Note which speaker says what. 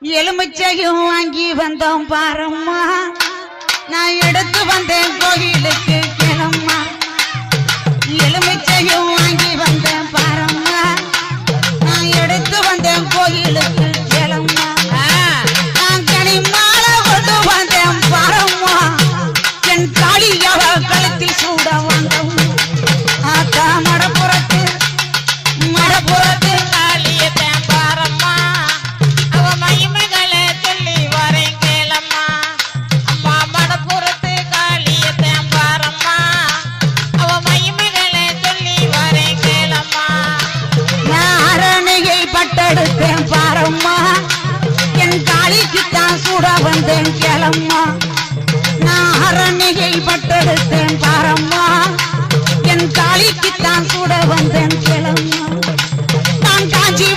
Speaker 1: எலுமிச்சையும் வாங்கி வந்தோம் பாரம்மா, நான் எடுத்து வந்தேன் கோயிலுக்கு கிளம்மா. எலுமிச்சையும் வாங்கி வந்தேன் பாரம்மா, நான் எடுத்து வந்தேன் கோயிலுக்கு கிளம்மா. நான் கனிமாலை கொண்டு வந்தேன் பாரம்மா, என் காளியாவ கழுத்தில் சூட வந்தோம். ஆத்தா மடப்புறத்து மடப்புறத்து
Speaker 2: காளியத்தேன் பாரம்மா, அவ மகிமைகளை சொல்லி வரேன் கேளம்மா. அம்மா மடப்புறத்து காளியத்தேன் பாரம்மா, அவ மகிமைகளை சொல்லி வரேன் கேளம்மா.
Speaker 1: நான் அரணையை பட்டெடுத்தேன் பாரம்மா, என் காளிக்குத்தான் சூட வந்தேன் கிளம்மா. நான் அரணையை பட்டெடுத்தேன் பாரம்மா, என் காளிக்குத்தான் சூட வந்தேன் கிளம்மா. நான் காஞ்சி